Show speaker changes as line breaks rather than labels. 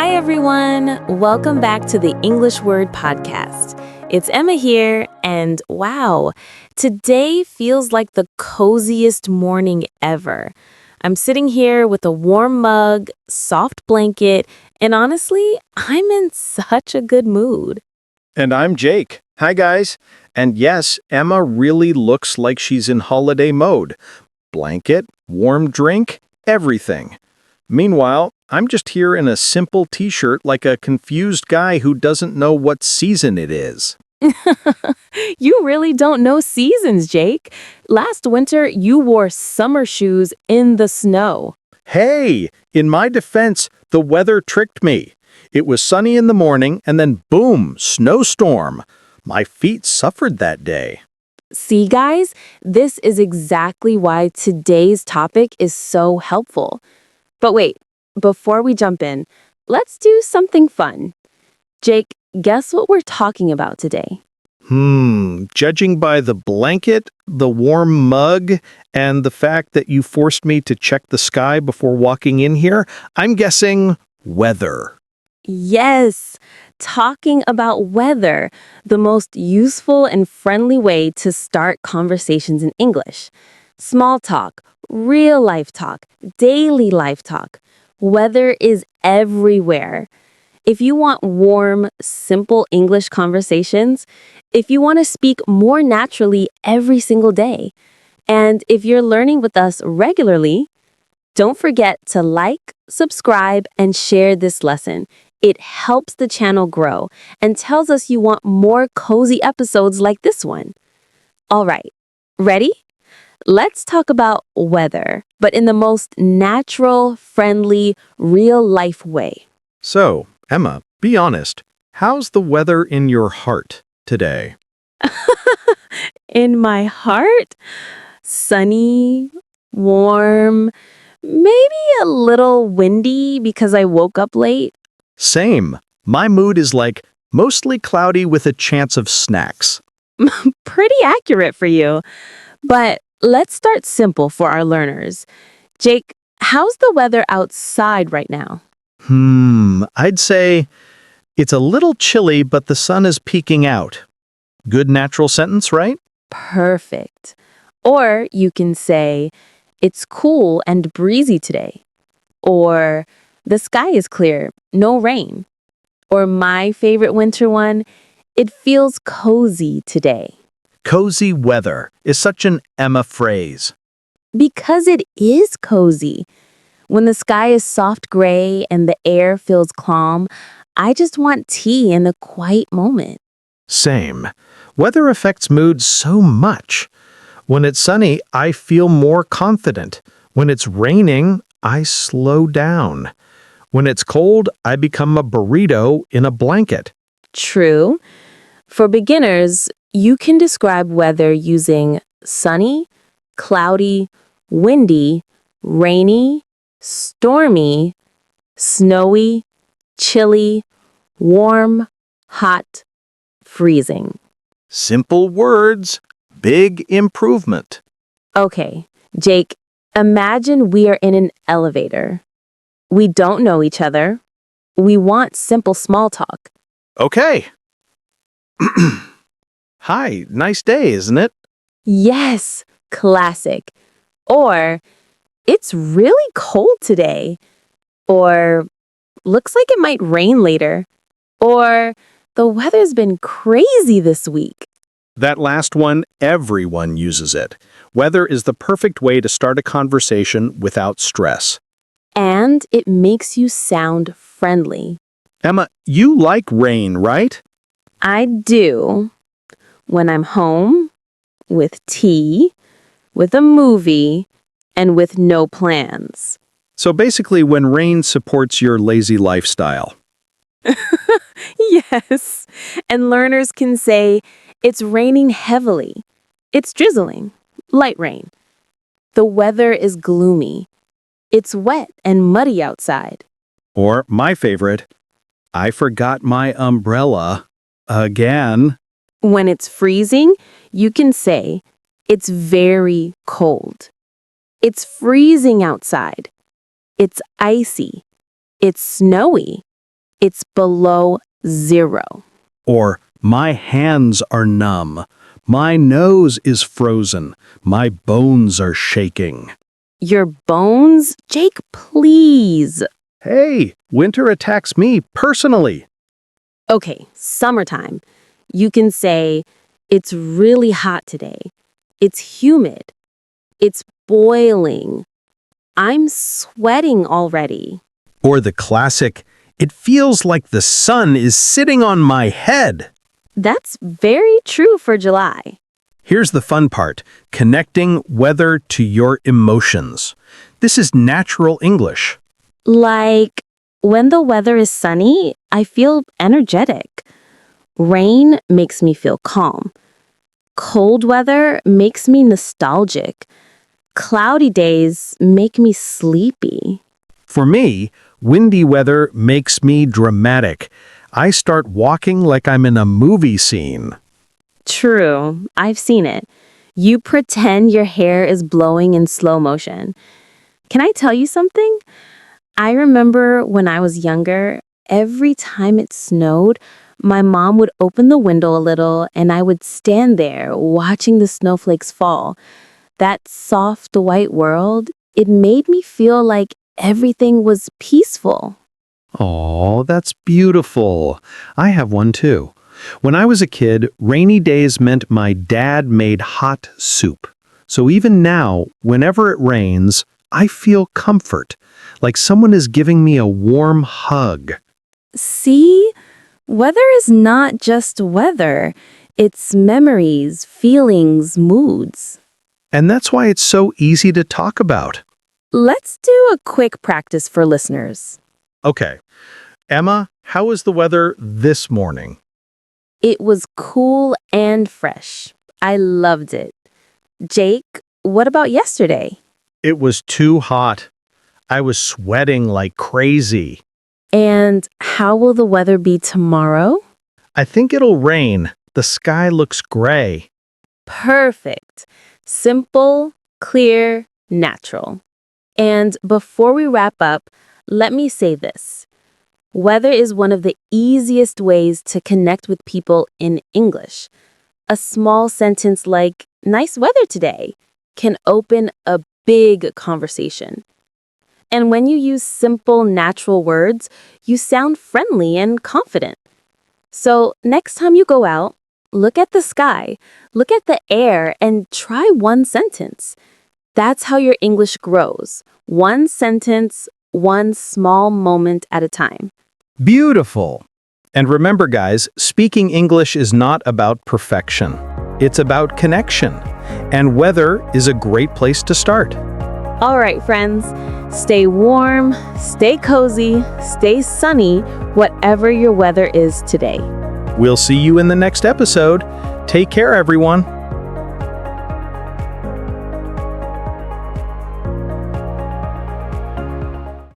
Hi, everyone. Welcome back to the English Word Podcast. It's Emma here, and wow, today feels like the coziest morning ever. I'm sitting here with a warm mug, soft blanket, and honestly, I'm in such a good mood.
And I'm Jake. Hi, guys. And yes, Emma really looks like she's in holiday mode. Blanket, warm drink, everything. Meanwhile, I'm just here in a simple t-shirt like a confused guy who doesn't know what season it is.
You really don't know seasons, Jake. Last winter, you wore summer shoes in the snow.
Hey, in my defense, the weather tricked me. It was sunny in the morning and then boom, snowstorm. My feet suffered that day.
See, guys, this is exactly why today's topic is so helpful. But wait, before we jump in, let's do something fun. Jake, guess what we're talking about today?
Judging by the blanket, the warm mug, and the fact that you forced me to check the sky before walking in here, I'm guessing weather.
Yes, talking about weather, the most useful and friendly way to start conversations in English. Small talk, real life talk, daily life talk. Weather is everywhere. If you want warm, simple English conversations, if you want to speak more naturally every single day, and if you're learning with us regularly, don't forget to like, subscribe, and share this lesson. It helps the channel grow and tells us you want more cozy episodes like this one. All right, ready? Let's talk about weather, but in the most natural, friendly, real-life way.
So, Emma, be honest. How's the weather in your heart today?
In my heart, sunny, warm, maybe a little windy because I woke up late.
Same. My mood is like mostly cloudy with a chance of snacks.
Pretty accurate for you. But let's start simple for our learners. Jake, how's the weather outside right now?
I'd say it's a little chilly, but the sun is peeking out. Good natural sentence, right?
Perfect. Or you can say, it's cool and breezy today. Or, the sky is clear, no rain. Or my favorite winter one, it feels cozy today.
Cozy weather is such an Emma phrase.
Because it is cozy. When the sky is soft gray and the air feels calm, I just want tea in a quiet moment.
Same. Weather affects mood so much. When it's sunny, I feel more confident. When it's raining, I slow down. When it's cold, I become a burrito in a blanket.
True. For beginners, you can describe weather using sunny, cloudy, windy, rainy, stormy, snowy, chilly, warm, hot, freezing.
Simple words, big improvement.
Okay, Jake, imagine we are in an elevator. We don't know each other. We want simple small talk.
Okay. Hi, nice day, isn't it?
Yes, classic. Or, it's really cold today. Or, looks like it might rain later. Or, the weather's been crazy this week.
That last one, everyone uses it. Weather is the perfect way to start a conversation without stress.
And it makes you sound friendly.
Emma, you like rain, right?
I do. When I'm home, with tea, with a movie, and with no plans.
So basically when rain supports your lazy lifestyle.
Yes. And learners can say, it's raining heavily. It's drizzling. Light rain. The weather is gloomy. It's wet and muddy outside.
Or my favorite, I forgot my umbrella again.
When it's freezing, you can say, it's very cold. It's freezing outside. It's icy. It's snowy. It's below 0.
Or, my hands are numb. My nose is frozen. My bones are shaking.
Your bones? Jake, please.
Hey, winter attacks me personally.
Okay, summertime. You can say, it's really hot today. It's humid. It's boiling. I'm sweating already.
Or the classic, it feels like the sun is sitting on my head.
That's very true for July.
Here's the fun part, connecting weather to your emotions. This is natural English.
Like, when the weather is sunny, I feel energetic. Rain makes me feel calm. Cold weather makes me nostalgic. Cloudy days make me sleepy.
For me, windy weather makes me dramatic. I start walking like I'm in a movie scene.
True, I've seen it. You pretend your hair is blowing in slow motion. Can I tell you something? I remember when I was younger, every time it snowed, my mom would open the window a little and I would stand there watching the snowflakes fall. That soft white world, it made me feel like everything was peaceful.
Oh, that's beautiful. I have one too. When I was a kid, rainy days meant my dad made hot soup. So even now, whenever it rains, I feel comfort, like someone is giving me a warm hug.
See? Weather is not just weather. It's memories, feelings, moods.
And that's why it's so easy to talk about.
Let's do a quick practice for listeners.
Okay. Emma, how was the weather this morning?
It was cool and fresh. I loved it. Jake, what about yesterday?
It was too hot. I was sweating like crazy.
And how will the weather be tomorrow?
I think it'll rain. The sky looks gray.
Perfect. Simple, clear, natural. And before we wrap up, let me say this. Weather is one of the easiest ways to connect with people in English. A small sentence like, nice weather today, can open a big conversation. And when you use simple, natural words, you sound friendly and confident. So next time you go out, look at the sky, look at the air, and try one sentence. That's how your English grows. One sentence, one small moment at a time.
Beautiful. And remember, guys, speaking English is not about perfection. It's about connection. And weather is a great place to start.
All right, friends, stay warm, stay cozy, stay sunny, whatever your weather is today.
We'll see you in the next episode. Take care, everyone.